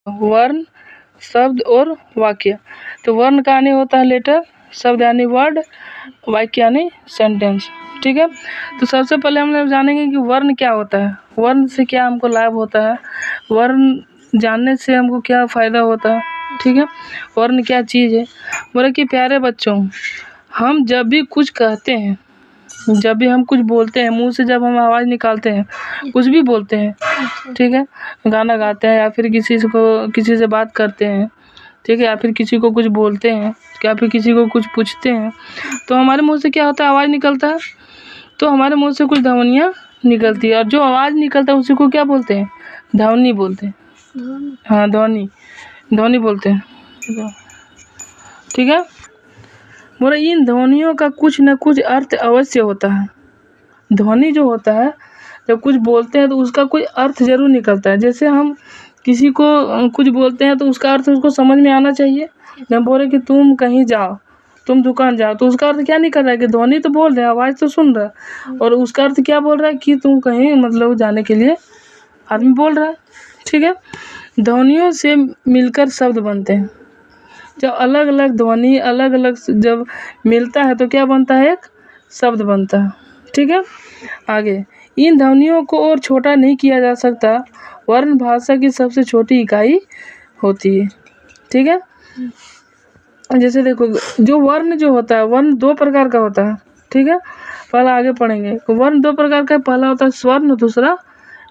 वर्ण, शब्द और वाक्य। तो वर्ण का यानी होता है लेटर, शब्द यानी वर्ड, वाक्य यानी सेंटेंस। ठीक है, तो सबसे पहले हम लोग जानेंगे कि वर्ण क्या होता है, वर्ण से क्या हमको लाभ होता है, वर्ण जानने से हमको क्या फ़ायदा होता है। ठीक है, वर्ण क्या चीज़ है। बोले कि प्यारे बच्चों, हम जब भी कुछ कहते हैं, जब भी हम कुछ बोलते हैं, मुंह से जब हम आवाज़ निकालते हैं, कुछ भी बोलते हैं, ठीक है, गाना गाते हैं या फिर किसी से बात करते हैं, ठीक है, या फिर किसी को कुछ बोलते हैं, या फिर किसी को कुछ पूछते हैं, तो हमारे मुंह से क्या होता है, आवाज़ निकलता है। तो हमारे मुंह से कुछ ध्वनियाँ निकलती है, और जो आवाज़ निकलता है उसी को क्या बोलते हैं, ध्वनि बोलते हैं। हाँ, ध्वनि बोलते हैं। ठीक है, बोले इन ध्वनियों का कुछ न कुछ अर्थ अवश्य होता है। ध्वनि जो होता है, जब कुछ बोलते हैं तो उसका कोई अर्थ जरूर निकलता है। जैसे हम किसी को कुछ बोलते हैं तो उसका अर्थ उसको समझ में आना चाहिए। जब बोले कि तुम कहीं जाओ, तुम दुकान जाओ, तो उसका अर्थ क्या निकल रहा है कि ध्वनि तो बोल रहे हैं, आवाज़ तो सुन रहा है, और उसका अर्थ क्या बोल रहा है कि तुम कहीं मतलब जाने के लिए आदमी बोल रहा है। ठीक है, ध्वनियों से मिलकर शब्द बनते हैं। जब अलग अलग ध्वनि अलग अलग जब मिलता है तो क्या बनता है, एक शब्द बनता है। ठीक है, आगे इन ध्वनियों को और छोटा नहीं किया जा सकता, वर्ण भाषा की सबसे छोटी इकाई होती है। ठीक है, जैसे देखो, जो वर्ण जो होता है, वर्ण दो प्रकार का होता है। ठीक है, पहले आगे पढ़ेंगे। वर्ण दो प्रकार का, पहला होता है स्वर्ण, दूसरा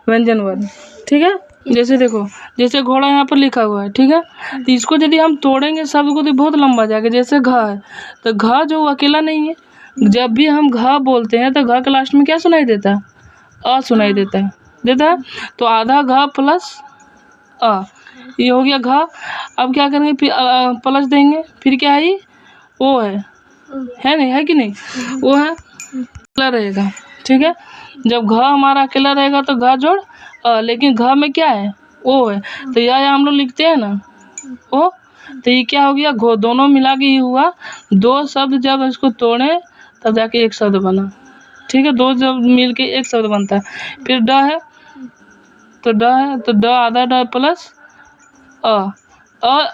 व्यंजन वर्ण। ठीक है, जैसे देखो, जैसे घोड़ा यहाँ पर लिखा हुआ है, ठीक है, तो इसको यदि हम तोड़ेंगे शब्द को तो बहुत लंबा जाएगा। जैसे घ है, तो घ जो अकेला नहीं है, जब भी हम घ बोलते हैं तो घ के लास्ट में क्या सुनाई देता है, अ सुनाई देता है। तो आधा घ प्लस अ, ये हो गया घ। अब क्या करेंगे, फिर प्लस देंगे, फिर क्या है, ये ओ है नहीं, है कि नहीं, वो है, अकेला रहेगा। ठीक है, जब घ हमारा अकेला रहेगा तो घ जोड़ लेकिन घ में क्या है, ओ है, तो यह हम लोग लिखते हैं ना ओ, तो ये क्या हो गया, घो, दोनों मिला के ये हुआ। दो शब्द जब इसको तोड़े तब जाके एक शब्द बना। ठीक है, दो जब मिल के एक शब्द बनता है। फिर ड है, तो ड है, तो ड आधा ड प्लस अ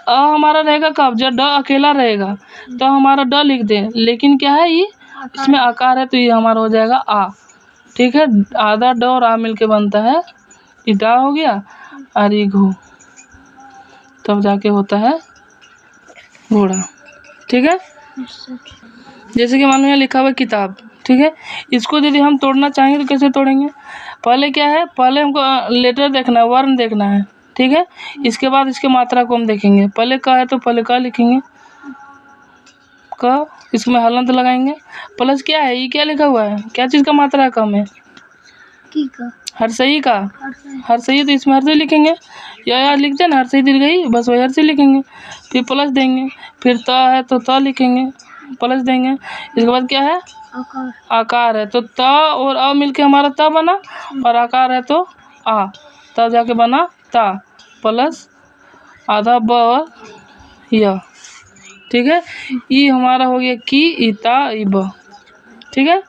हमारा रहेगा कब, जब ड अकेला रहेगा तो हमारा ड लिख दें, लेकिन क्या है, ये इसमें आकार है तो ये हमारा हो जाएगा आ। ठीक है, आधा ड और आ मिलके बनता है, ये डा हो गया और ये घो, तब जाके होता है घोड़ा। ठीक है, जैसे कि मान लो यहाँ लिखा हुआ है किताब। ठीक है, इसको यदि हम तोड़ना चाहेंगे तो कैसे तोड़ेंगे, पहले क्या है, पहले हमको लेटर देखना है, वर्ण देखना है। ठीक है, इसके बाद इसके मात्रा को हम देखेंगे। पहले क है तो पहले क लिखेंगे, क, इसमें हलंत लगाएंगे, प्लस क्या है, ये क्या लिखा हुआ है, क्या चीज़ का मात्रा कम है, हर्षई का, हर्षई, तो इसमें हर्षई लिखेंगे, या लिखते हैं ना, हर्षई दीर्घई, बस वही हर्षई लिखेंगे। फिर प्लस देंगे, फिर त है तो त लिखेंगे, प्लस देंगे। इसके बाद क्या है, आकार है, तो त और अ मिलके हमारा त बना, और आकार है तो आ, तब जाके बना ता, प्लस आधा ब और य। ठीक है, ई हमारा हो गया की, इता, इब। ठीक है,